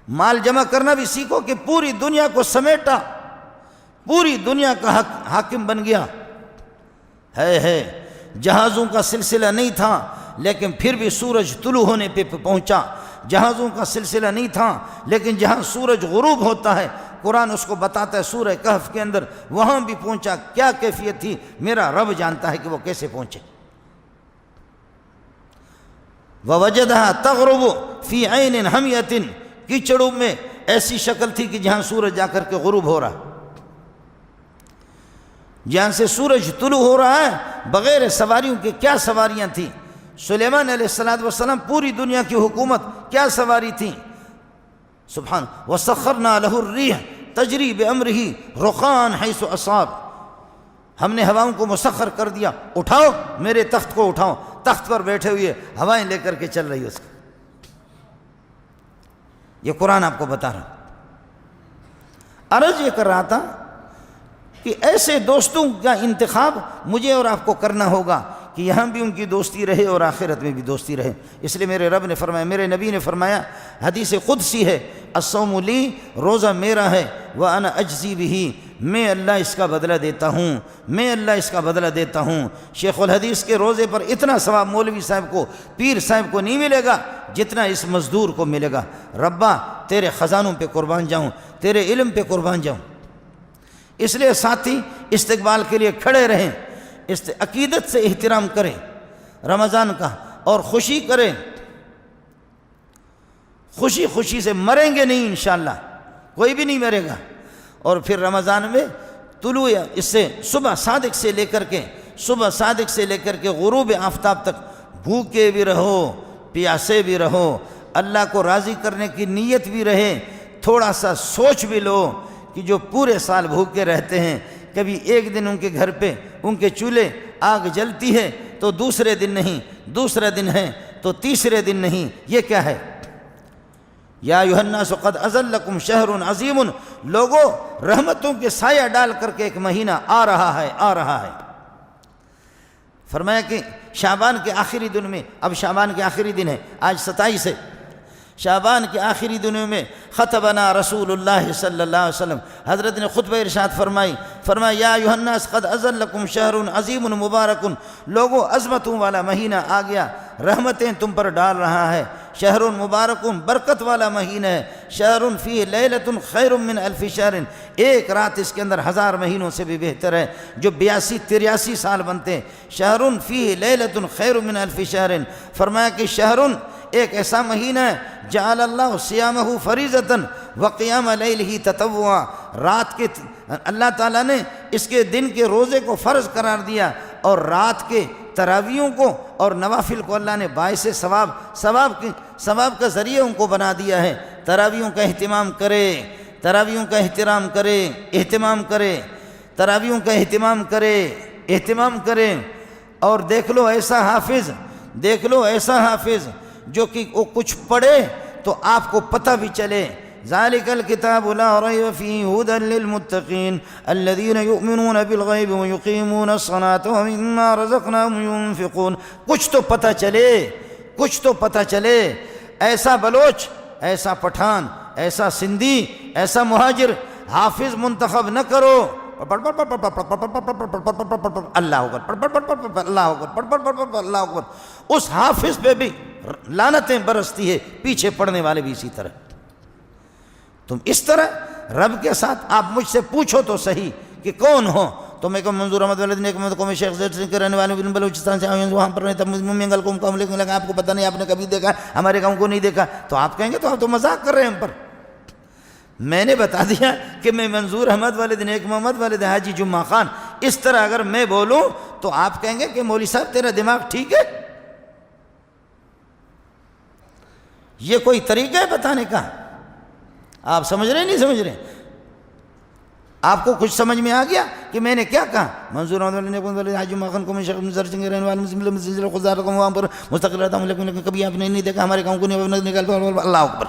مال جمع کرنا بھی سیکھو کہ پوری دنیا کو سمیٹا، پوری دنیا کا حاکم بن گیا۔ جہازوں کا سلسلہ نہیں تھا لیکن پھر بھی سورج طلوع ہونے پہ پہنچا، جہازوں کا سلسلہ نہیں تھا لیکن جہاں سورج غروب ہوتا ہے قرآن اس کو بتاتا ہے سورہ کہف کے اندر، وہاں بھی پہنچا۔ کیا کیفیت تھی میرا رب جانتا ہے کہ وہ کیسے پہنچے۔ وَوَجَدَهَا تَغْرُبُ فِي عَيْنٍ حَمِيَةٍ، کیچڑوں میں ایسی شکل تھی کہ جہاں سورج جا کر کے غروب ہو رہا، جہاں سے سورج طلوع ہو رہا ہے، بغیر سواریوں کے کیا سواریاں تھیں۔ سلیمان علیہ السلام پوری دنیا کی حکومت کیا سواری تھی، سبحان۔ وَسَخَّرْنَا لَهُ الرِّيحَ تَجْرِي بِأَمْرِهِ رُخَاءً حَيْثُ أَصَابَ، ہم نے ہواؤں کو مسخر کر دیا، اٹھاؤ میرے تخت کو اٹھاؤ، تخت پر بیٹھے ہوئے ہوائیں لے کر کے چل رہی اس کو۔ یہ قرآن آپ کو بتا رہا ہوں۔ عرض یہ کر رہا تھا کہ ایسے دوستوں کا انتخاب مجھے اور آپ کو کرنا ہوگا کہ یہاں بھی ان کی دوستی رہے اور آخرت میں بھی دوستی رہے۔ اس لیے میرے رب نے فرمایا، میرے نبی نے فرمایا، حدیث قدسی ہے، الصوم لی، روزہ میرا ہے، وَأَنَا أَجْزِي بِهِ، میں اللہ اس کا بدلہ دیتا ہوں، میں اللہ اس کا بدلہ دیتا ہوں۔ شیخ الحدیث کے روزے پر اتنا ثواب مولوی صاحب کو، پیر صاحب کو نہیں ملے گا جتنا اس مزدور کو ملے گا۔ ربا تیرے خزانوں پہ قربان جاؤں، تیرے علم پہ قربان جاؤں۔ اس لیے ساتھی استقبال کے لیے کھڑے رہیں، عقیدت سے احترام کریں رمضان کا، اور خوشی کریں، خوشی خوشی سے مریں گے نہیں انشاءاللہ، کوئی بھی نہیں مرے گا۔ اور پھر رمضان میں طلوع اس سے صبح صادق سے لے کر کے غروب آفتاب تک بھوکے بھی رہو، پیاسے بھی رہو، اللہ کو راضی کرنے کی نیت بھی رہے۔ تھوڑا سا سوچ بھی لو کہ جو پورے سال بھوکے رہتے ہیں، کبھی ایک دن ان کے گھر پہ ان کے چولہے آگ جلتی ہے تو دوسرے دن نہیں، دوسرا دن ہے تو تیسرے دن نہیں، یہ کیا ہے؟ یا ایھا الناس قد اظلکم شہر عظیم، لوگوں رحمتوں کے سایہ ڈال کر کے ایک مہینہ آ رہا ہے۔ فرمایا کہ شعبان کے آخری دن میں، اب شعبان کے آخری دن ہے، آج 27 ہے، شعبان کے آخری دنوں میں خطبنا رسول اللہ صلی اللہ علیہ وسلم، حضرت نے خطبہ ارشاد فرمایا یا ایھا الناس قد اظلکم شہر عظیم مبارک، لوگوں عظمتوں والا مہینہ آ گیا، رحمتیں تم پر ڈال رہا ہے، شہر مبارک برکت والا مہینہ ہے، شہر فیہ لیلۃ خیر من الف شہر، ایک رات اس کے اندر 1000 مہینوں سے بھی بہتر ہے، جو 82-83 سال بنتے ہیں، شہر فیہ لیلۃ خیر من الف شہر۔ فرمایا کہ شہر ایک ایسا مہینہ ہے جعل اللہ صیامہ فریضۃ وقیام لیلہ تطوعا، رات کے اللہ تعالیٰ نے اس کے دن کے روزے کو فرض قرار دیا، اور رات کے تراویحوں کو اور نوافل کو اللہ نے باعث ثواب کا ذریعہ ان کو بنا دیا ہے۔ تراویحوں کا اہتمام کرے، تراویحوں کا اہتمام کرے، اور دیکھ لو ایسا حافظ جو کہ وہ کچھ پڑھے تو آپ کو پتہ بھی چلے۔ ذالک الکتاب لا ریب فیہ ھدی للمتقین الذین یؤمنون بالغیب ویقیمون الصلاۃ ومما رزقناہم ینفقون۔ کچھ تو پتہ چلے، ایسا بلوچ، ایسا پٹھان، ایسا سندھی، ایسا مہاجر حافظ منتخب نہ کرو، اللہ اکبر، اللہ اکبر، اس حافظ پہ بھی لعنتیں برستی ہے، پیچھے پڑھنے والے بھی اسی طرح۔ تم اس طرح رب کے ساتھ، آپ مجھ سے پوچھو تو صحیح کہ کون ہو، تو میں کہوں منظور احمد والد نے قوم شیخ زید سنگھ کے رہنے والے بلوچستان سے آئے ہیں، وہاں پر رہتے منگل قوم لیکن لگا آپ کو پتہ نہیں، آپ نے کبھی دیکھا، ہمارے قوم کو نہیں دیکھا، تو آپ کہیں گے تو آپ تو مذاق کر رہے ہیں ہم پر۔ میں نے بتا دیا کہ میں منظور احمد والد نیک محمد والد حاجی جمعہ خان، اس طرح اگر میں بولوں تو آپ کہیں گے کہ مولوی صاحب تیرا دماغ ٹھیک ہے؟ یہ کوئی طریقہ ہے بتانے کا؟ آپ سمجھ رہے ہیں نہیں سمجھ رہے؟ آپ کو کچھ سمجھ میں آ گیا کہ میں نے کیا کہا؟ منظور احمد والد نیک محمد والد حاجی جمعہ خان کو میں شیخ زر سنگھ کے رہنے والے خزار کو وہاں پر مستقل رہتا ہوں، لیکن کبھی آپ نے نہیں دیکھا، ہمارے قوم کو نہیں نکال، اللہ اکبر۔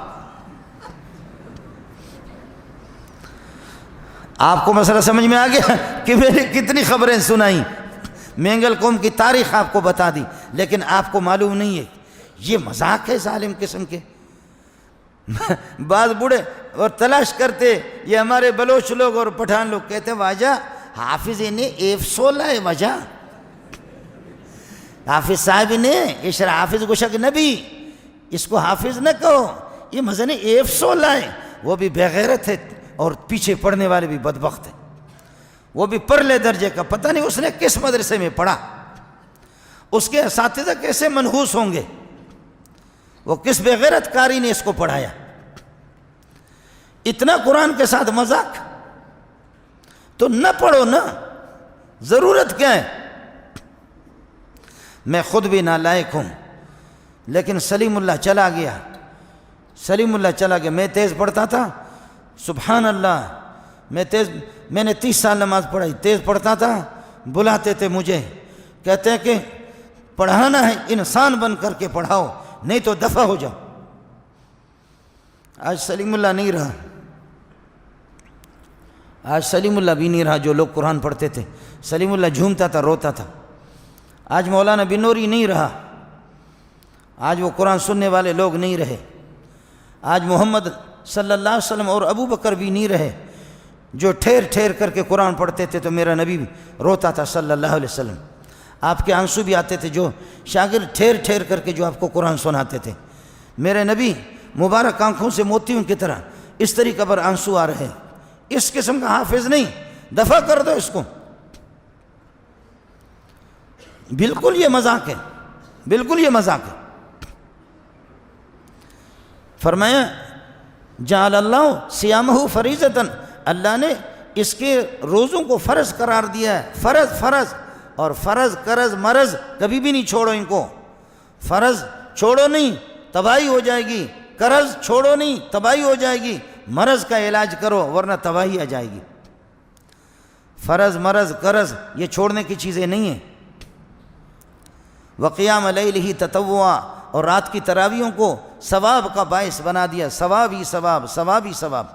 آپ کو مسئلہ سمجھ میں آ گیا کہ میں نے کتنی خبریں سنائیں، مینگل قوم کی تاریخ آپ کو بتا دی، لیکن آپ کو معلوم نہیں ہے یہ مذاق ہے ظالم قسم کے۔ بعض بوڑھے اور تلاش کرتے، یہ ہمارے بلوچ لوگ اور پٹھان لوگ کہتے واجہ حافظ نے ایف16 ہے، وجہ حافظ صاحب نے اشرا حافظ گشک نبی، اس کو حافظ نہ کہو، یہ مزن ایف16 ہے، وہ بھی بغیرت ہے، اور پیچھے پڑھنے والے بھی بدبخت ہیں، وہ بھی پرلے درجے کا، پتہ نہیں اس نے کس مدرسے میں پڑھا، اس کے اساتذہ کیسے منحوس ہوں گے، وہ کس بغیرت کاری نے اس کو پڑھایا۔ اتنا قرآن کے ساتھ مذاق، تو نہ پڑھو نا، ضرورت کیا ہے؟ میں خود بھی نالائق ہوں، لیکن سلیم اللہ چلا گیا، میں تیز پڑھتا تھا، سبحان اللہ، میں نے 30 سال نماز پڑھائی، تیز پڑھتا تھا، بلاتے تھے مجھے، کہتے ہیں کہ پڑھانا ہے انسان بن کر کے پڑھاؤ، نہیں تو دفع ہو جاؤ۔ آج سلیم اللہ نہیں رہا، آج سلیم اللہ بھی نہیں رہا جو لوگ قرآن پڑھتے تھے۔ سلیم اللہ جھومتا تھا، روتا تھا۔ آج مولانا بنوری نہیں رہا، آج وہ قرآن سننے والے لوگ نہیں رہے۔ آج محمد صلی اللہ علیہ وسلم اور ابو بکر بھی نہیں رہے جو ٹھہر ٹھہر کر کے قرآن پڑھتے تھے، تو میرا نبی بھی روتا تھا صلی اللہ علیہ وسلم۔ آپ کے آنسو بھی آتے تھے جو شاگرد ٹھہر ٹھہر کر کے جو آپ کو قرآن سناتے تھے۔ میرے نبی مبارک آنکھوں سے موتیوں کی طرح اس طریقے پر آنسو آ رہے، اس قسم کا حافظ نہیں، دفع کر دو اس کو۔ بالکل یہ مذاق ہے، بالکل یہ مذاق ہے۔ فرمایا جعل اللہ صیامہ فریضۃ، اللہ نے اس کے روزوں کو فرض قرار دیا ہے، فرض، اور فرض قرض مرض کبھی بھی نہیں چھوڑو ان کو، فرض چھوڑو نہیں تباہی ہو جائے گی، قرض چھوڑو نہیں تباہی ہو جائے گی، مرض کا علاج کرو ورنہ تباہی آ جائے گی۔ فرض مرض قرض یہ چھوڑنے کی چیزیں نہیں ہیں۔ وقیام لیلہ تطوعا، اور رات کی تراویحوں کو ثواب کا باعث بنا دیا، ثواب ہی ثواب، ثواب ہی ثواب۔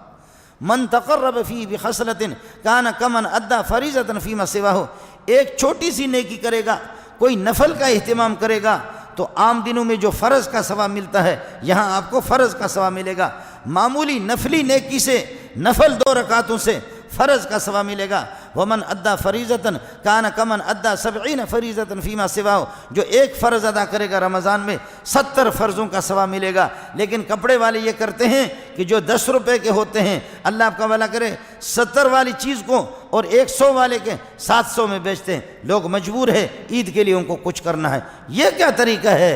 من تقرب فی بخصلۃ کان کمن ادى فریضۃ فیما سواہ، ایک چھوٹی سی نیکی کرے گا، کوئی نفل کا اہتمام کرے گا تو عام دنوں میں جو فرض کا ثواب ملتا ہے یہاں آپ کو فرض کا ثواب ملے گا، معمولی نفلی نیکی سے، نفل 2 رکعتوں سے فرض کا ثواب ملے گا۔ ومن ادى فریضۃ کان کمن ادى 70 فریضۃ فیما سواہ، جو ایک فرض ادا کرے گا رمضان میں 70 فرضوں کا ثواب ملے گا۔ لیکن کپڑے والے یہ کرتے ہیں کہ جو 10 روپے کے ہوتے ہیں، اللہ آپ کا بھلا کرے، 70 والی چیز کو اور 100 والے کے 700 میں بیچتے ہیں۔ لوگ مجبور ہے عید کے لیے ان کو کچھ کرنا ہے، یہ کیا طریقہ ہے؟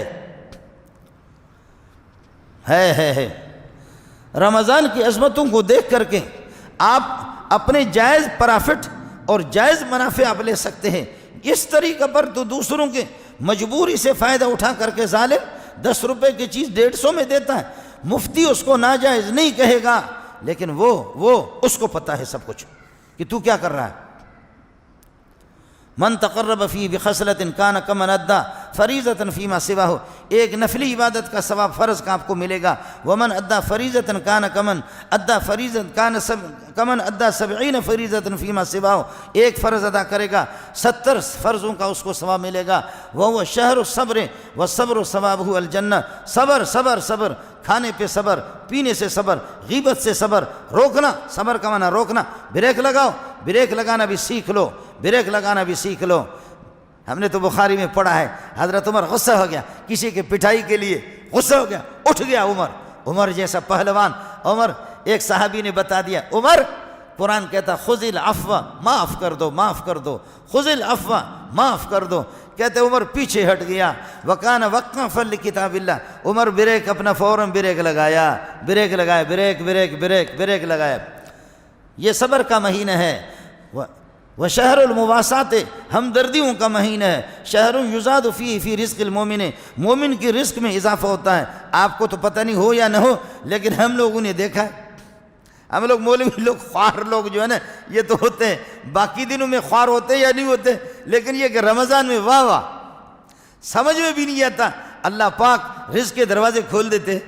رمضان کی عظمتوں کو دیکھ کر کے آپ اپنے جائز پرافٹ اور جائز منافع آپ لے سکتے ہیں، اس طریقہ پر تو دوسروں کے مجبوری سے فائدہ اٹھا کر کے ظالم 10 روپے کی چیز 150 میں دیتا ہے۔ مفتی اس کو ناجائز نہیں کہے گا، لیکن وہ اس کو پتہ ہے سب کچھ کہ تو کیا کر رہا ہے۔ من تقرب فی بخصلۃ کان کمن ادى فریضۃ فیما سواہ، ایک نفلی عبادت کا ثواب فرض کا آپ کو ملے گا۔ ومن ادى فریضۃ کان کمن ادى فریضۃ کمن ادى 70 فریضۃ فیما سواہ، ایک فرض ادا کرے گا 70 فرضوں کا اس کو ثواب ملے گا۔ وهو شہر الصبر والصبر ثوابہ الجنہ، صبر صبر صبر، کھانے پہ صبر، پینے سے صبر، غیبت سے صبر، روکنا، صبر کا معنی روکنا، بریک لگاؤ، بریک لگانا بھی سیکھ لو، بریک لگانا بھی سیکھ لو۔ ہم نے تو بخاری میں پڑھا ہے، حضرت عمر غصہ ہو گیا کسی کے پٹائی کے لیے، غصہ ہو گیا، اٹھ گیا عمر جیسا پہلوان۔ عمر، ایک صحابی نے بتا دیا، عمر، قرآن کہتا خذ العفو، معاف کر دو، معاف کر دو، خذ العفو، معاف کر دو۔ کہتے عمر پیچھے ہٹ گیا، وکان وقفا لکتاب اللہ، عمر بریک اپنا فوراً بریک لگایا، بریک لگایا۔ یہ صبر کا مہینہ ہے۔ وشہر المواسات، ہمدردیوں کا مہینہ ہے۔ شہر یزاد فیہ فی رزق المومن، مومن کی رزق میں اضافہ ہوتا ہے۔ آپ کو تو پتہ نہیں ہو یا نہ ہو، لیکن ہم لوگوں نے دیکھا ہے، ہم لوگ مولوی لوگ، خوار لوگ جو ہے نا، یہ تو ہوتے ہیں، باقی دنوں میں خوار ہوتے یا نہیں ہوتے، لیکن یہ کہ رمضان میں واہ واہ، سمجھ میں بھی نہیں آتا، اللہ پاک رزق کے دروازے کھول دیتے۔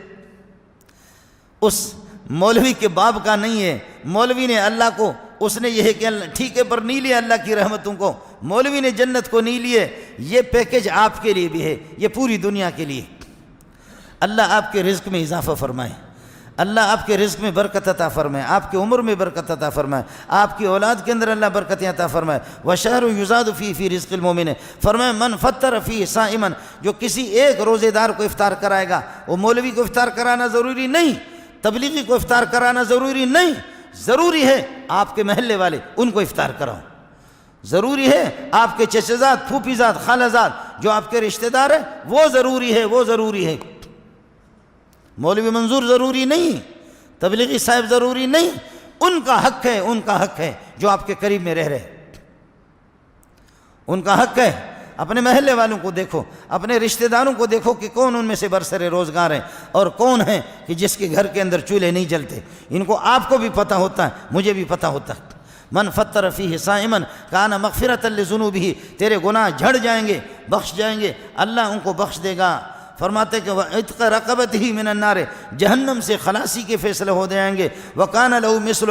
اس مولوی کے باب کا نہیں ہے، مولوی نے اللہ کو، اس نے یہ کہ ٹھیکے پر نہیں لیا اللہ کی رحمتوں کو، مولوی نے جنت کو نہیں لیے، یہ پیکج آپ کے لیے بھی ہے، یہ پوری دنیا کے لیے۔ اللہ آپ کے رزق میں اضافہ فرمائے، اللہ آپ کے رزق میں برکت عطا فرمائے، آپ کی عمر میں برکت عطا فرمائے، آپ کی اولاد کے اندر اللہ برکتیں عطا فرمائے۔ وشہر یزاد فی رزق المومن، فرمائے من فطر فی صائما، جو کسی ایک روزے دار کو افطار کرائے گا، وہ مولوی کو افطار کرانا ضروری نہیں، تبلیغی کو افطار کرانا ضروری نہیں، ضروری ہے آپ کے محلے والے ان کو افطار کراؤ، ضروری ہے آپ کے چچا زاد، پھوپھی زاد، خالہ زاد جو آپ کے رشتہ دار ہیں، وہ ضروری ہے، وہ ضروری ہے۔ مولوی منظور ضروری نہیں، تبلیغی صاحب ضروری نہیں، ان کا حق ہے، ان کا حق ہے جو آپ کے قریب میں رہ رہے، ان کا حق ہے۔ اپنے محلے والوں کو دیکھو، اپنے رشتہ داروں کو دیکھو کہ کون ان میں سے برسر روزگار ہیں اور کون ہیں کہ جس کے گھر کے اندر چولہے نہیں جلتے۔ ان کو آپ کو بھی پتہ ہوتا ہے، مجھے بھی پتہ ہوتا ہے۔ من فطر فیہ صائما کان مغفرۃ لذنوبہ، تیرے گناہ جھڑ جائیں گے، بخش جائیں گے، اللہ ان کو بخش دے گا۔ فرماتے کہ وَعِتْقَ رَقَبَتِهِ مِنَ النَّارِ، جہنم سے خلاصی کے فیصلے ہو جائیں گے۔ وَكَانَ لَهُ مِثْلُ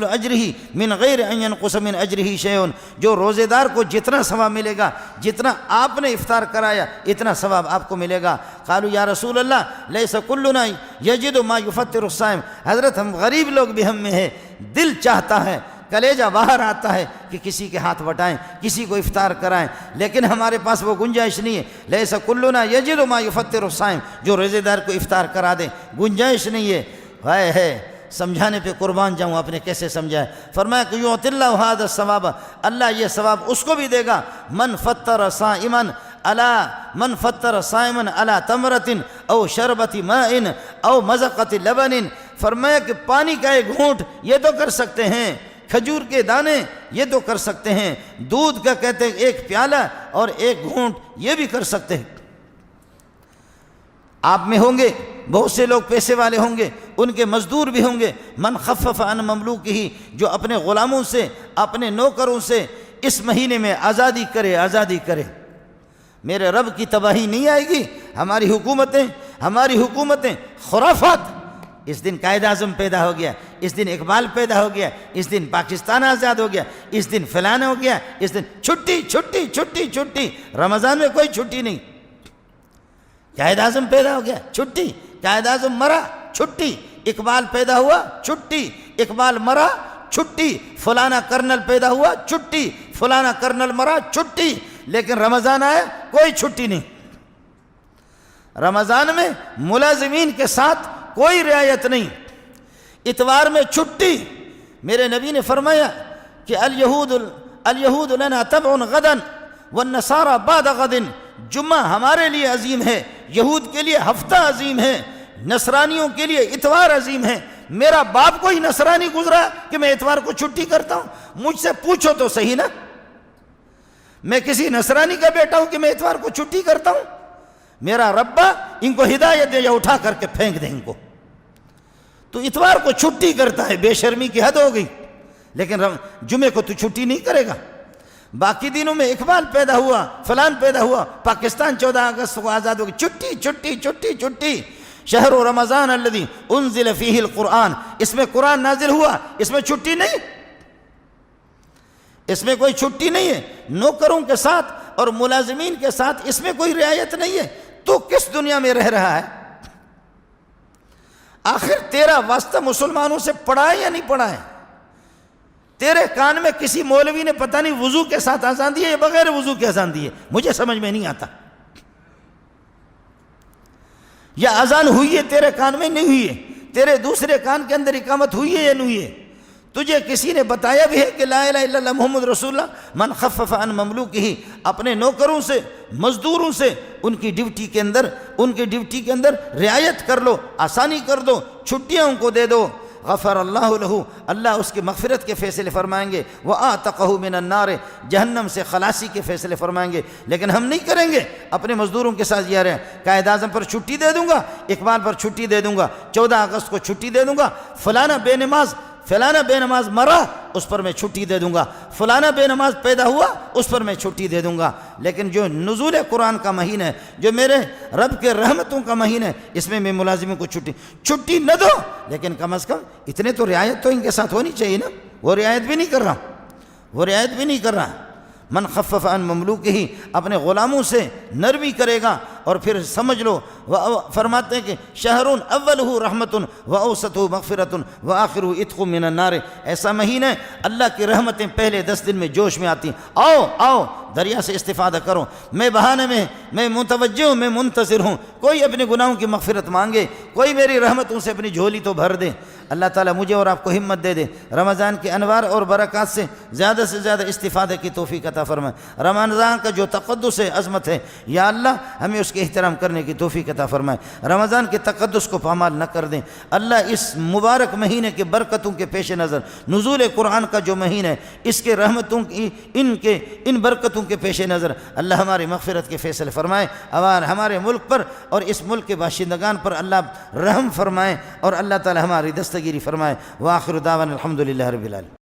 أَجْرِهِ مِنْ غَيْرِ أَنْ يَنْقُصَ مِنْ أَجْرِهِ شَيْءٌ، جو روزے دار کو جتنا ثواب ملے گا، جتنا آپ نے افطار کرایا اتنا ثواب آپ کو ملے گا۔ قالوا یا رسول اللہ ليس كلنا يجد ما يفطر الصائم، حضرت ہم غریب لوگ بھی ہم میں ہے، دل چاہتا ہے، کلیجہ باہر آتا ہے کہ کسی کے ہاتھ بٹائیں، کسی کو افطار کرائیں، لیکن ہمارے پاس وہ گنجائش نہیں ہے۔ لیس کلنا یجد ما یفطر الصائم، جو روزے دار کو افطار کرا دیں، گنجائش نہیں ہے۔ ہائے ہے، سمجھانے پہ قربان جاؤں، آپ نے کیسے سمجھایا؟ فرمایا کہ یعطی اللہ ھذا الثواب، اللہ یہ ثواب اس کو بھی دے گا، من فطر صائما علی تمرۃ او شربۃ ماء او مذقۃ لبن، فرمایا کہ پانی کا ایک گھونٹ یہ تو کر سکتے ہیں، کھجور کے دانے یہ تو کر سکتے ہیں، دودھ کا کہتے ہیں ایک پیالہ اور ایک گھونٹ یہ بھی کر سکتے ہیں۔ آپ میں ہوں گے بہت سے لوگ پیسے والے ہوں گے، ان کے مزدور بھی ہوں گے، من خفف عن مملوکہ، جو اپنے غلاموں سے، اپنے نوکروں سے اس مہینے میں آزادی کرے، آزادی کرے۔ میرے رب کی تباہی نہیں آئے گی، ہماری حکومتیں ہماری حکومتیں خرافات. اس دن قائد اعظم پیدا ہو گیا, اس دن اقبال پیدا ہو گیا, اس دن پاکستان آزاد ہو گیا, اس دن فلان ہو گیا, اس دن چھٹی چھٹی چھٹی چھٹی. رمضان میں کوئی چھٹی نہیں. قائد اعظم پیدا ہو گیا, چھٹی. قائد اعظم مرا, چھٹی. اقبال پیدا ہوا, چھٹی. اقبال مرا, چھٹی. فلانا کرنل پیدا ہوا, چھٹی. فلانا کرنل مرا, چھٹی. لیکن رمضان آیا, کوئی چھٹی نہیں. رمضان میں ملازمین کے ساتھ کوئی رعایت نہیں. اتوار میں چھٹی. میرے نبی نے فرمایا کہ الیہود لنا تبع غدا والنصارى بعد غد. جمعہ ہمارے لیے عظیم ہے, یہود کے لیے ہفتہ عظیم ہے, نصرانیوں کے لیے اتوار عظیم ہے. میرا باپ کوئی نصرانی گزرا کہ میں اتوار کو چھٹی کرتا ہوں؟ مجھ سے پوچھو تو صحیح نا. میں کسی نصرانی کا بیٹا ہوں کہ میں اتوار کو چھٹی کرتا ہوں؟ میرا ربا ان کو ہدایت دے یا اٹھا کر کے پھینک دے ان کو. تو اتوار کو چھٹی کرتا ہے, بے شرمی کی حد ہو گئی. لیکن جمعے کو تو چھٹی نہیں کرے گا. باقی دنوں میں اقبال پیدا ہوا, فلان پیدا ہوا, پاکستان 14 اگست کو آزاد ہو گئی, چھٹی چھٹی چھٹی چھٹی. شہر رمضان الذی انزل فیہ القرآن, اس میں قرآن نازل ہوا, اس میں چھٹی نہیں. اس میں کوئی چھٹی نہیں ہے. نوکروں کے ساتھ اور ملازمین کے ساتھ اس میں کوئی رعایت نہیں ہے. تو کس دنیا میں رہ رہا ہے؟ آخر تیرا واسطہ مسلمانوں سے پڑا ہے یا نہیں پڑا ہے؟ تیرے کان میں کسی مولوی نے پتہ نہیں وضو کے ساتھ اذان دی ہے یا بغیر وضو کے اذان دی ہے؟ مجھے سمجھ میں نہیں آتا. یا اذان ہوئی ہے تیرے کان میں نہیں ہوئی ہے؟ تیرے دوسرے کان کے اندر اقامت ہوئی ہے یا نہیں ہوئی ہے؟ تجھے کسی نے بتایا بھی ہے کہ لا الہ الا اللہ محمد رسول اللہ؟ من خفف عن مملوکہ, اپنے نوکروں سے, مزدوروں سے ان کی ڈیوٹی کے اندر رعایت کر لو, آسانی کر دو, چھٹیاں ان کو دے دو. غفر اللہ لہ, اللہ اس کی مغفرت کے فیصلے فرمائیں گے. وَآتَقَهُ مِنَ النَّارِ, جہنم سے خلاصی کے فیصلے فرمائیں گے. لیکن ہم نہیں کریں گے. اپنے مزدوروں کے ساتھ یہ رہے, قائد اعظم پر چھٹی دے دوں گا, اقبال پر چھٹی دے دوں گا, 14 اگست کو چھٹی دے دوں گا, فلانا بے نماز مرا, اس پر میں چھٹی دے دوں گا, فلانا بے نماز پیدا ہوا, اس پر میں چھٹی دے دوں گا. لیکن جو نزول قرآن کا مہینہ ہے, جو میرے رب کے رحمتوں کا مہینہ ہے, اس میں ملازموں کو چھٹی نہ دو. لیکن کم از کم اتنے تو رعایت تو ان کے ساتھ ہونی چاہیے نا. وہ رعایت بھی نہیں کر رہا. من خفف عن مملوکہ, اپنے غلاموں سے نرمی کرے گا. اور پھر سمجھ لو, فرماتے ہیں کہ شہر اولہ رحمت واوسطہ مغفرت وآخرہ عتق من النار. ایسا مہینہ ہے اللہ کی رحمتیں پہلے 10 دن میں جوش میں آتی ہیں. آؤ دریا سے استفادہ کرو. میں بہانے میں متوجہ ہوں, میں منتظر ہوں. کوئی اپنے گناہوں کی مغفرت مانگے, کوئی میری رحمتوں سے اپنی جھولی تو بھر دے. اللہ تعالیٰ مجھے اور آپ کو ہمت دے دے. رمضان کے انوار اور برکات سے زیادہ استفادہ کی توفیق عطا فرمائے. رمضان کا جو تقدس ہے, عظمت ہے, یا اللہ ہمیں اس کے احترام کرنے کی توفیق عطا فرمائے. رمضان کے تقدس کو پامال نہ کر دیں. اللہ اس مبارک مہینے کے برکتوں کے پیش نظر, نزول قرآن کا جو مہینہ ہے, اس کے رحمتوں کی ان برکتوں کے پیش نظر اللہ ہماری مغفرت کے فیصلے فرمائے. ہمارے ملک پر اور اس ملک کے باشندگان پر اللہ رحم فرمائے, اور اللہ تعالی ہماری دستگیری فرمائے. وآخر دعوانا الحمدللہ رب العالمین.